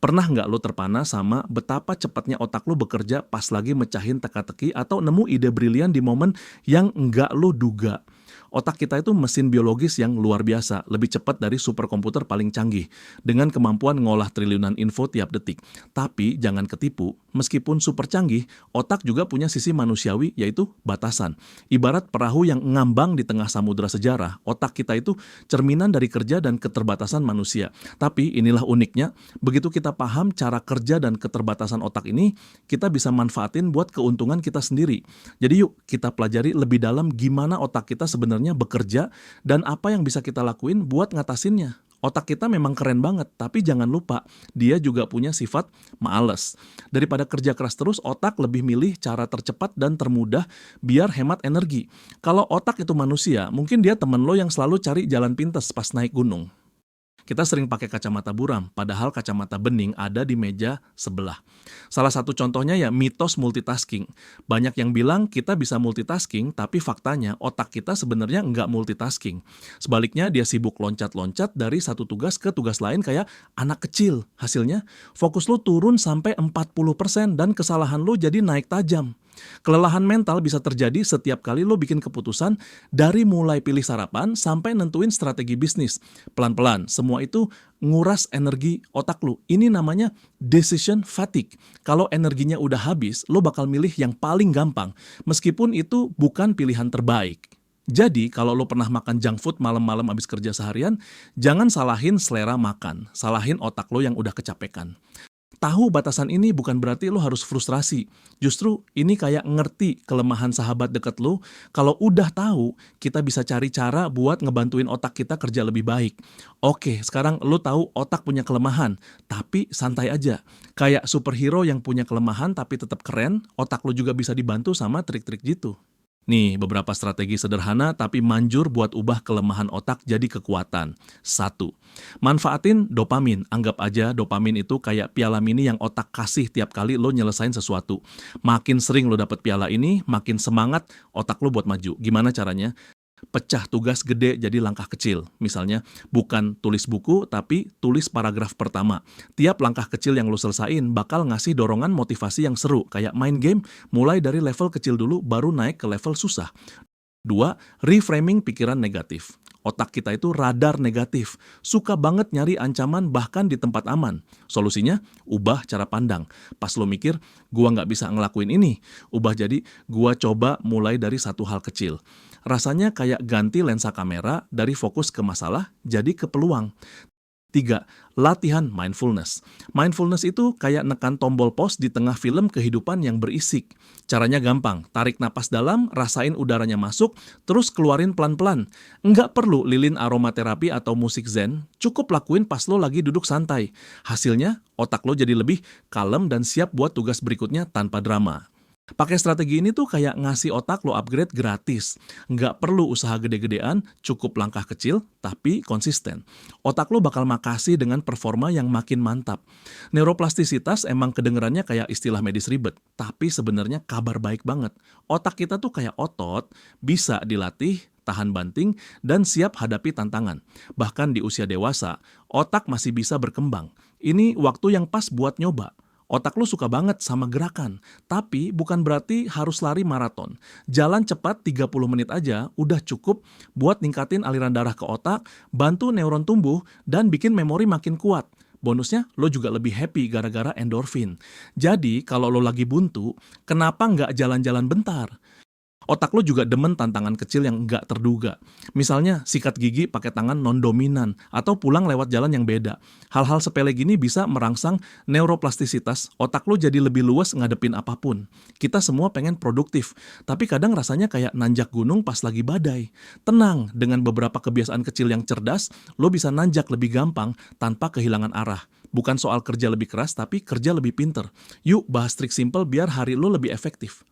Pernah nggak lo terpana sama betapa cepatnya otak lo bekerja pas lagi mecahin teka-teki atau nemu ide brilian di momen yang nggak lo duga? Otak kita itu mesin biologis yang luar biasa, lebih cepat dari superkomputer paling canggih, dengan kemampuan ngolah triliunan info tiap detik. Tapi jangan ketipu, meskipun super canggih, otak juga punya sisi manusiawi, yaitu batasan. Ibarat perahu yang ngambang di tengah samudera sejarah, otak kita itu cerminan dari kerja dan keterbatasan manusia. Tapi inilah uniknya, begitu kita paham cara kerja dan keterbatasan otak ini, kita bisa manfaatin buat keuntungan kita sendiri. Jadi yuk kita pelajari lebih dalam gimana otak kita sebenarnya bekerja dan apa yang bisa kita lakuin buat ngatasinnya. Otak kita memang keren banget, tapi jangan lupa, dia juga punya sifat malas. Daripada kerja keras terus, otak lebih milih cara tercepat dan termudah biar hemat energi. Kalau otak itu manusia, mungkin dia temen lo yang selalu cari jalan pintas pas naik gunung. Kita sering pakai kacamata buram, padahal kacamata bening ada di meja sebelah. Salah satu contohnya ya mitos multitasking. Banyak yang bilang kita bisa multitasking, tapi faktanya otak kita sebenarnya nggak multitasking. Sebaliknya dia sibuk loncat-loncat dari satu tugas ke tugas lain kayak anak kecil. Hasilnya, fokus lu turun sampai 40% dan kesalahan lu jadi naik tajam. Kelelahan mental bisa terjadi setiap kali lo bikin keputusan dari mulai pilih sarapan sampai nentuin strategi bisnis. Pelan-pelan, semua itu nguras energi otak lo. Ini namanya decision fatigue. Kalau energinya udah habis, lo bakal milih yang paling gampang, meskipun itu bukan pilihan terbaik. Jadi, kalau lo pernah makan junk food malam-malam abis kerja seharian, jangan salahin selera makan, salahin otak lo yang udah kecapekan. Tahu batasan ini bukan berarti lo harus frustrasi. Justru ini kayak ngerti kelemahan sahabat dekat lo. Kalau udah tahu, kita bisa cari cara buat ngebantuin otak kita kerja lebih baik. Oke, sekarang lo tahu otak punya kelemahan, tapi santai aja. Kayak superhero yang punya kelemahan tapi tetap keren, otak lo juga bisa dibantu sama trik-trik gitu. Nih, beberapa strategi sederhana tapi manjur buat ubah kelemahan otak jadi kekuatan. 1. Manfaatin dopamin. Anggap aja dopamin itu kayak piala mini yang otak kasih tiap kali lo nyelesain sesuatu. Makin sering lo dapet piala ini, makin semangat otak lo buat maju. Gimana caranya? Pecah tugas gede jadi langkah kecil. Misalnya, bukan tulis buku, tapi tulis paragraf pertama. Tiap langkah kecil yang lo selesain bakal ngasih dorongan motivasi yang seru, kayak main game, mulai dari level kecil dulu, baru naik ke level susah. 2. Reframing pikiran negatif. Otak kita itu radar negatif, suka banget nyari ancaman bahkan di tempat aman. Solusinya, ubah cara pandang. Pas lo mikir, gua nggak bisa ngelakuin ini, ubah jadi, gua coba mulai dari satu hal kecil. Rasanya kayak ganti lensa kamera dari fokus ke masalah jadi ke peluang. 3. Latihan mindfulness. Mindfulness itu kayak nekan tombol pause di tengah film kehidupan yang berisik. Caranya gampang, tarik napas dalam, rasain udaranya masuk, terus keluarin pelan-pelan. Nggak perlu lilin aromaterapi atau musik zen, cukup lakuin pas lo lagi duduk santai. Hasilnya, otak lo jadi lebih kalem dan siap buat tugas berikutnya tanpa drama. Pakai strategi ini tuh kayak ngasih otak lo upgrade gratis. Nggak perlu usaha gede-gedean, cukup langkah kecil, tapi konsisten. Otak lo bakal makasih dengan performa yang makin mantap. Neuroplastisitas emang kedengerannya kayak istilah medis ribet, tapi sebenarnya kabar baik banget. Otak kita tuh kayak otot, bisa dilatih, tahan banting, dan siap hadapi tantangan. Bahkan di usia dewasa, otak masih bisa berkembang. Ini waktu yang pas buat nyoba. Otak lu suka banget sama gerakan, tapi bukan berarti harus lari maraton. Jalan cepat 30 menit aja udah cukup buat ningkatin aliran darah ke otak, bantu neuron tumbuh, dan bikin memori makin kuat. Bonusnya, lo juga lebih happy gara-gara endorfin. Jadi, kalau lo lagi buntu, kenapa nggak jalan-jalan bentar? Otak lo juga demen tantangan kecil yang nggak terduga. Misalnya, sikat gigi pakai tangan non-dominan, atau pulang lewat jalan yang beda. Hal-hal sepele gini bisa merangsang neuroplastisitas, otak lo jadi lebih luas ngadepin apapun. Kita semua pengen produktif, tapi kadang rasanya kayak nanjak gunung pas lagi badai. Tenang, dengan beberapa kebiasaan kecil yang cerdas, lo bisa nanjak lebih gampang tanpa kehilangan arah. Bukan soal kerja lebih keras, tapi kerja lebih pinter. Yuk bahas trik simple biar hari lo lebih efektif.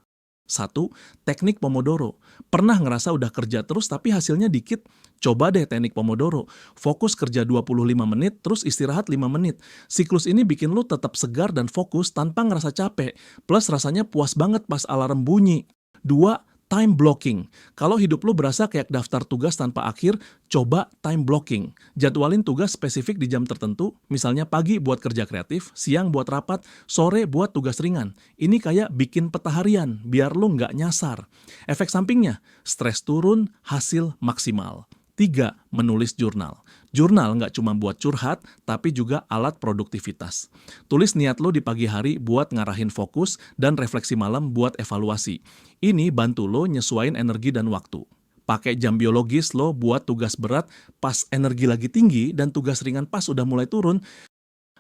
1. Teknik Pomodoro. Pernah ngerasa udah kerja terus tapi hasilnya dikit? Coba deh teknik Pomodoro. Fokus kerja 25 menit, terus istirahat 5 menit. Siklus ini bikin lu tetap segar dan fokus tanpa ngerasa capek. Plus rasanya puas banget pas alarm bunyi. 2. Time blocking. Kalau hidup lu berasa kayak daftar tugas tanpa akhir, coba time blocking. Jadwalin tugas spesifik di jam tertentu, misalnya pagi buat kerja kreatif, siang buat rapat, sore buat tugas ringan. Ini kayak bikin peta harian, biar lu nggak nyasar. Efek sampingnya, stres turun, hasil maksimal. 3. Menulis jurnal. Jurnal nggak cuma buat curhat, tapi juga alat produktivitas. Tulis niat lo di pagi hari buat ngarahin fokus dan refleksi malam buat evaluasi. Ini bantu lo nyesuain energi dan waktu. Pakai jam biologis lo buat tugas berat pas energi lagi tinggi dan tugas ringan pas udah mulai turun.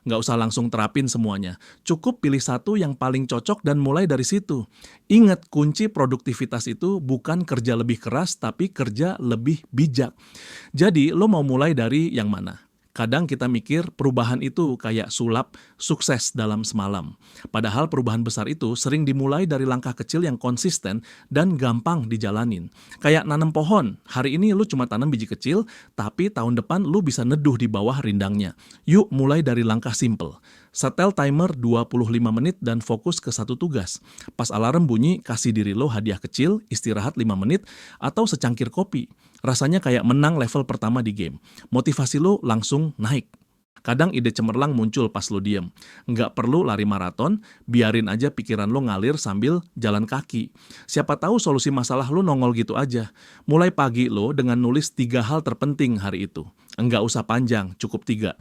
Nggak usah langsung terapin semuanya. Cukup pilih satu yang paling cocok dan mulai dari situ. Ingat, kunci produktivitas itu bukan kerja lebih keras, tapi kerja lebih bijak. Jadi, lo mau mulai dari yang mana? Kadang kita mikir perubahan itu kayak sulap sukses dalam semalam. Padahal perubahan besar itu sering dimulai dari langkah kecil yang konsisten dan gampang dijalanin. Kayak nanam pohon, hari ini lu cuma tanam biji kecil, tapi tahun depan lu bisa neduh di bawah rindangnya. Yuk mulai dari langkah simple. Setel timer 25 menit dan fokus ke satu tugas. Pas alarm bunyi, kasih diri lo hadiah kecil, istirahat 5 menit, atau secangkir kopi. Rasanya kayak menang level pertama di game. Motivasi lo langsung naik. Kadang ide cemerlang muncul pas lo diem. Nggak perlu lari maraton, biarin aja pikiran lo ngalir sambil jalan kaki. Siapa tahu solusi masalah lo nongol gitu aja. Mulai pagi lo dengan nulis 3 hal terpenting hari itu. Nggak usah panjang, cukup 3.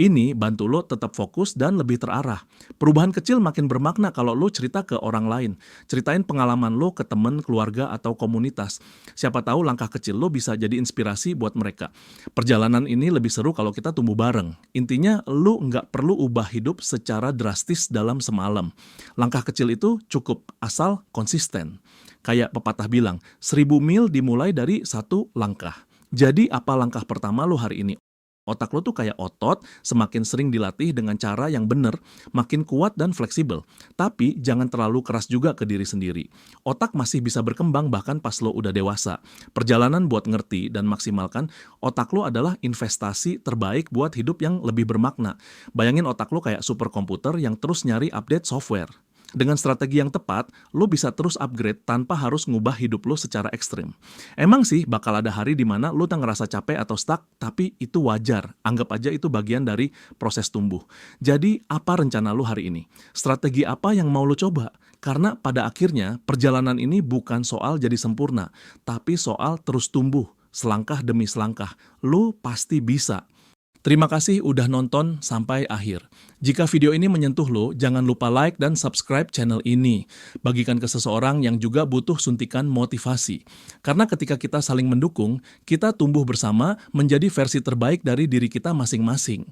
Ini bantu lo tetap fokus dan lebih terarah. Perubahan kecil makin bermakna kalau lo cerita ke orang lain. Ceritain pengalaman lo ke teman, keluarga, atau komunitas. Siapa tahu langkah kecil lo bisa jadi inspirasi buat mereka. Perjalanan ini lebih seru kalau kita tumbuh bareng. Intinya, lo nggak perlu ubah hidup secara drastis dalam semalam. Langkah kecil itu cukup, asal konsisten. Kayak pepatah bilang, 1000 mil dimulai dari 1 langkah. Jadi apa langkah pertama lo hari ini? Otak lo tuh kayak otot, semakin sering dilatih dengan cara yang benar, makin kuat dan fleksibel. Tapi jangan terlalu keras juga ke diri sendiri. Otak masih bisa berkembang bahkan pas lo udah dewasa. Perjalanan buat ngerti dan maksimalkan otak lo adalah investasi terbaik buat hidup yang lebih bermakna. Bayangin otak lo kayak superkomputer yang terus nyari update software. Dengan strategi yang tepat, lo bisa terus upgrade tanpa harus ngubah hidup lo secara ekstrim. Emang sih bakal ada hari di mana lo tak ngerasa capek atau stuck, tapi itu wajar. Anggap aja itu bagian dari proses tumbuh. Jadi, apa rencana lo hari ini? Strategi apa yang mau lo coba? Karena pada akhirnya, perjalanan ini bukan soal jadi sempurna, tapi soal terus tumbuh, selangkah demi selangkah. Lo pasti bisa. Terima kasih udah nonton sampai akhir. Jika video ini menyentuh lo, jangan lupa like dan subscribe channel ini. Bagikan ke seseorang yang juga butuh suntikan motivasi. Karena ketika kita saling mendukung, kita tumbuh bersama menjadi versi terbaik dari diri kita masing-masing.